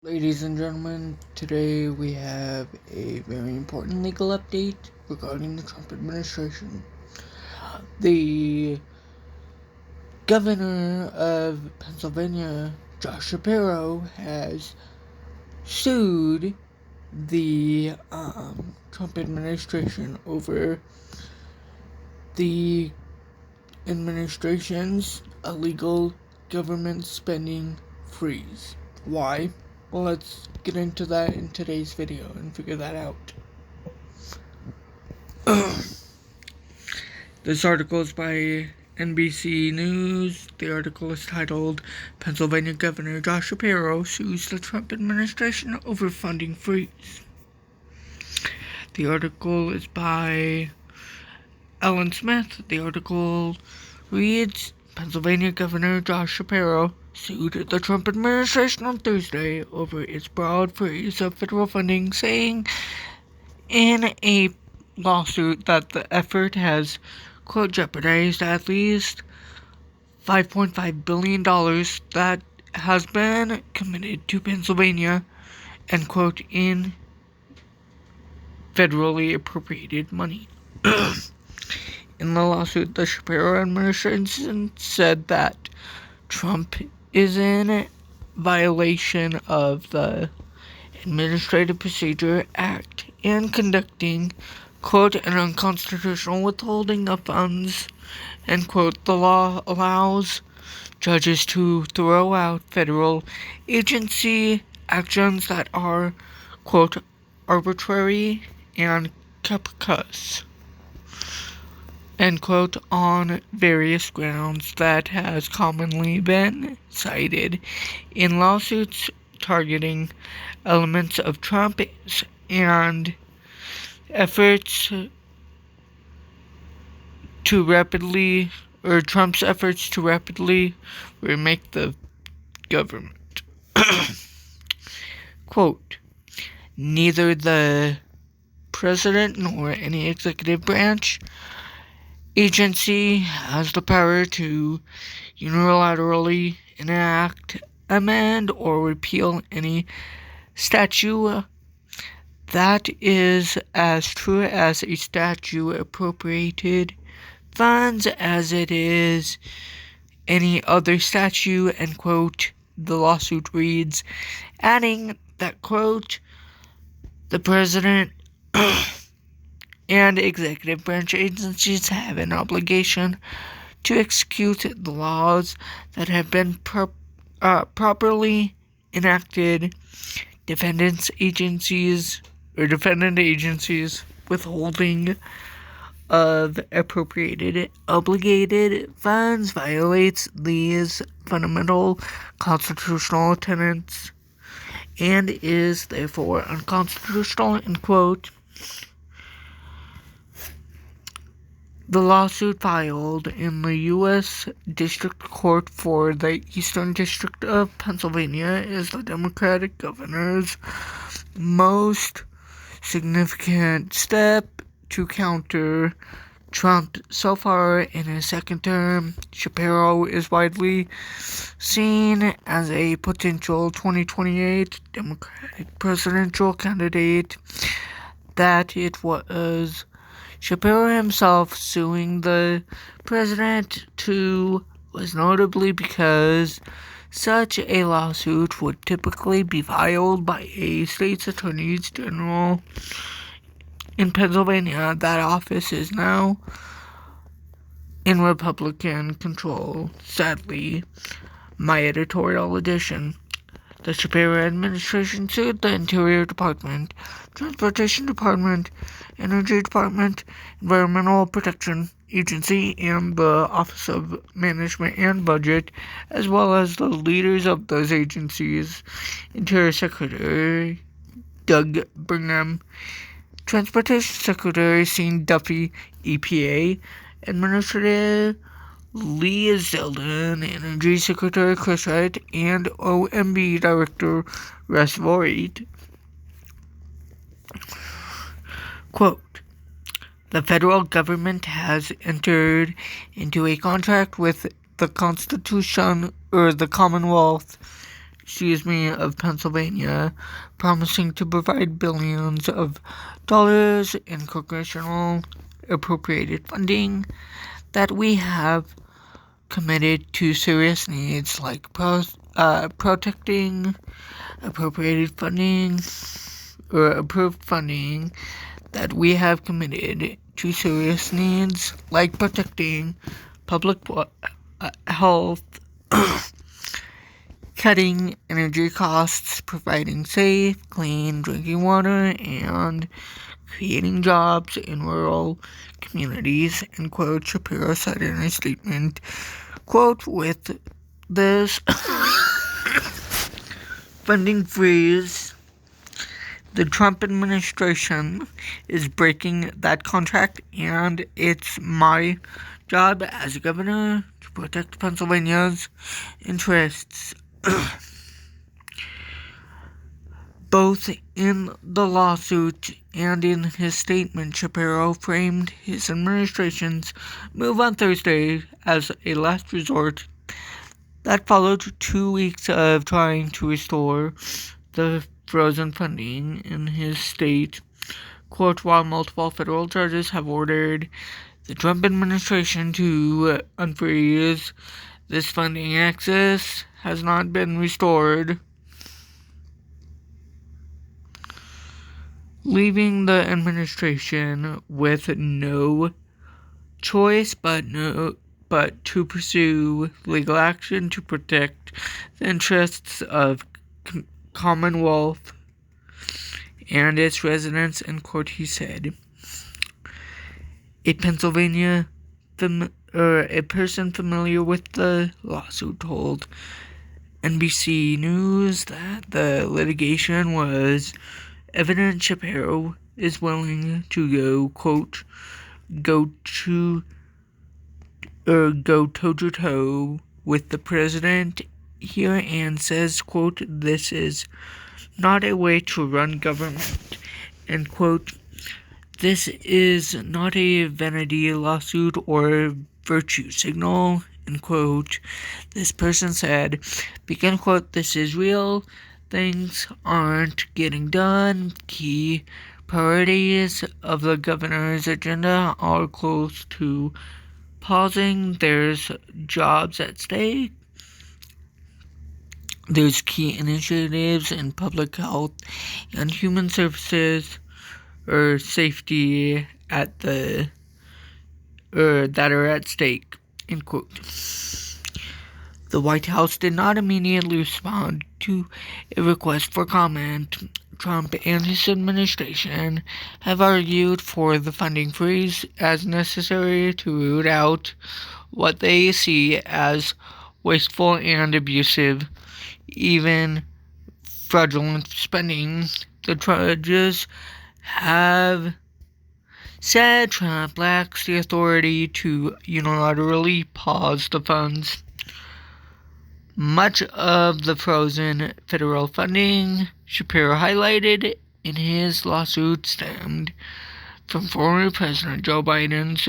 Ladies and gentlemen, today we have a very important legal update regarding the Trump administration. The governor of Pennsylvania, Josh Shapiro, has sued the Trump administration over the administration's illegal government spending freeze. Why? Well, let's get into that in today's video and figure that out. This article is by NBC News. The article is titled, Pennsylvania Governor Josh Shapiro Sues the Trump Administration Over Funding Freeze. The article is by Ellen Smith. The article reads, Pennsylvania Governor Josh Shapiro sued the Trump administration on Thursday over its broad freeze of federal funding, saying in a lawsuit that the effort has, quote, jeopardized at least $5.5 billion that has been committed to Pennsylvania, end quote, in federally appropriated money. In the lawsuit, the Shapiro administration said that Trump is in violation of the Administrative Procedure Act and conducting, quote, an unconstitutional withholding of funds, end quote. The law allows judges to throw out federal agency actions that are, quote, arbitrary and capricious, end quote, on various grounds that has commonly been cited in lawsuits targeting elements of Trump's and efforts to rapidly remake the government. Quote, neither the president nor any executive branch agency has the power to unilaterally enact, amend, or repeal any statute. That is as true as a statute appropriated funds as it is any other statute, end quote, the lawsuit reads, adding that, quote, the president and executive branch agencies have an obligation to execute the laws that have been properly enacted. Defendant agencies withholding of appropriated obligated funds violates these fundamental constitutional tenets and is therefore unconstitutional, end quote. The lawsuit filed in the U.S. District Court for the Eastern District of Pennsylvania is the Democratic governor's most significant step to counter Trump so far in his second term. Shapiro is widely seen as a potential 2028 Democratic presidential candidate. That it was Shapiro himself suing the president too was notably because such a lawsuit would typically be filed by a state's attorney general in Pennsylvania. That office is now in Republican control. Sadly, my editorial edition. The Shapiro administration sued the Interior Department, Transportation Department, Energy Department, Environmental Protection Agency, and the Office of Management and Budget, as well as the leaders of those agencies, Interior Secretary Doug Brigham, Transportation Secretary Sean Duffy, EPA Administrator Lee Zeldin, Energy Secretary Chris Wright, and OMB Director Russ Voigt. Quote, the federal government has entered into a contract with the Constitution or the Commonwealth of Pennsylvania, promising to provide billions of dollars in congressional appropriated funding that we have committed to serious needs like protecting appropriated funding or approved funding that we have committed to serious needs like protecting public health, cutting energy costs, providing safe, clean drinking water, and creating jobs in rural communities, end quote, Shapiro said in a statement. Quote, with this funding freeze, the Trump administration is breaking that contract, and it's my job as governor to protect Pennsylvania's interests. Both in the lawsuit and in his statement, Shapiro framed his administration's move on Thursday as a last resort that followed 2 weeks of trying to restore the frozen funding in his state. Quote, while multiple federal judges have ordered the Trump administration to unfreeze this funding, access has not been restored, leaving the administration with no choice but to pursue legal action to protect the interests of Commonwealth and its residents, end quote, he said. A person familiar with the lawsuit told NBC News that the litigation was evident Shapiro is willing to go, quote, go toe-to-toe with the president here, and says, quote, this is not a way to run government, end quote. This is not a vanity lawsuit or virtue signal, end quote. This person said, begin quote, this is real. Things aren't getting done. Key priorities of the governor's agenda are close to pausing. There's jobs at stake. There's key initiatives in public health and human services or safety that are at stake, end quote. The White House did not immediately respond to a request for comment. Trump and his administration have argued for the funding freeze as necessary to root out what they see as wasteful and abusive, even fraudulent spending. The judges have said Trump lacks the authority to unilaterally pause the funds. Much of the frozen federal funding, Shapiro highlighted in his lawsuit, stemmed from former President Joe Biden's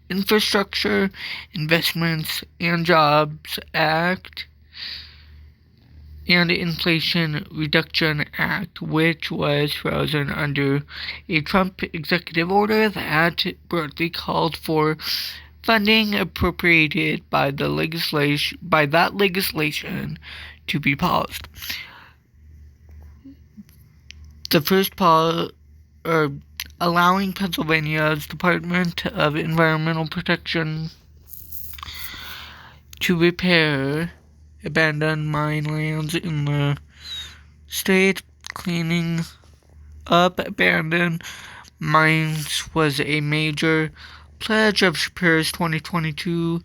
Infrastructure Investments and Jobs Act and Inflation Reduction Act, which was frozen under a Trump executive order that broadly called for funding appropriated by that legislation to be paused. The first pause, allowing Pennsylvania's Department of Environmental Protection to repair abandoned mine lands in the state. Cleaning up abandoned mines was a major pledge of Shapiro's 2022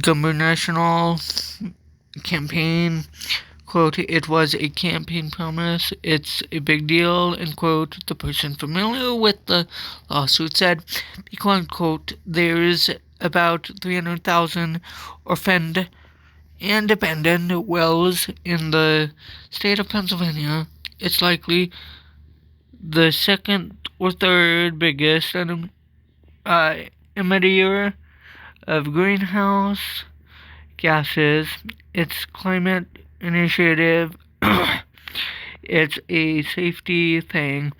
gubernatorial campaign. Quote, it was a campaign promise. It's a big deal, end quote. The person familiar with the lawsuit said, because, quote, there's about 300,000 orphaned and abandoned wells in the state of Pennsylvania. It's likely the second or third biggest emitter of greenhouse gases. Its climate initiative. It's a safety thing.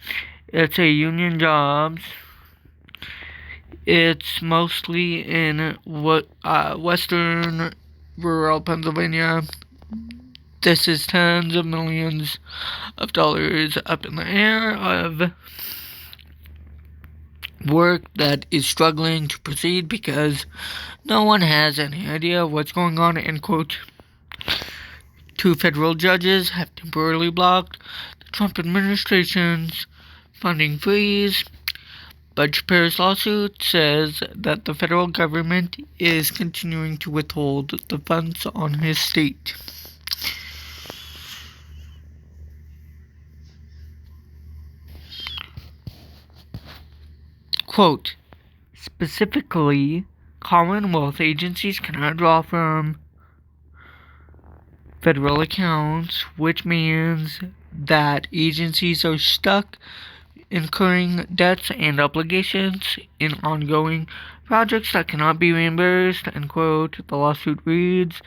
It's a union jobs. It's mostly in western rural Pennsylvania. This is tens of millions of dollars up in the air of work that is struggling to proceed because no one has any idea what's going on, end quote. 2 federal judges have temporarily blocked the Trump administration's funding freeze, but Shapiro's lawsuit says that the federal government is continuing to withhold the funds on his state. Quote, specifically, Commonwealth agencies cannot draw from federal accounts, which means that agencies are stuck incurring debts and obligations in ongoing projects that cannot be reimbursed, end quote. The lawsuit reads,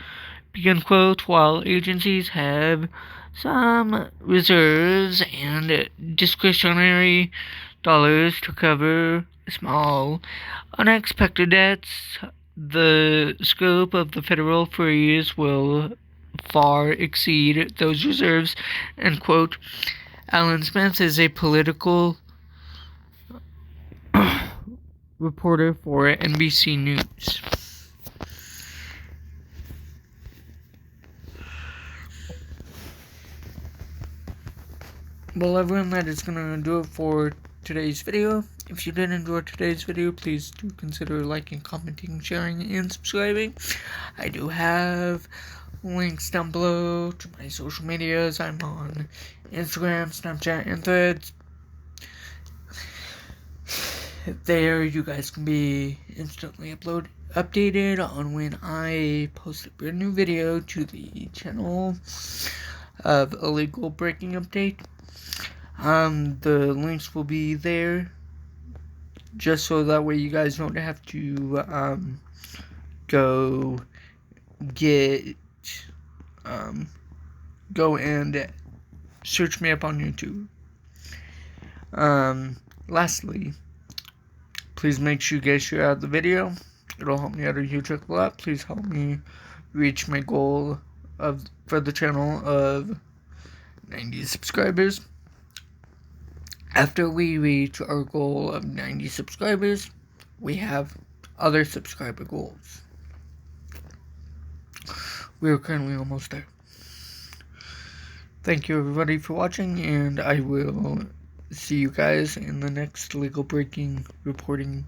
begin quote, while agencies have some reserves and discretionary dollars to cover small unexpected debts, the scope of the federal freeze will far exceed those reserves, end quote. Alan Smith is a political reporter for NBC News. Well, everyone, that is going to do it for today's video. If you did enjoy today's video, please do consider liking, commenting, sharing, and subscribing. I do have links down below to my social medias. I'm on Instagram, Snapchat, and Threads. There, you guys can be instantly updated on when I post a brand new video to the channel of Illegal Breaking Update. The links will be there, just so that way you guys don't have to go and search me up on YouTube. Lastly, please make sure you guys share out the video. It'll help me out a huge lot. Please help me reach my goal for the channel of 90 subscribers. After we reach our goal of 90 subscribers, we have other subscriber goals. We are currently almost there. Thank you everybody for watching, and I will see you guys in the next legal breaking reporting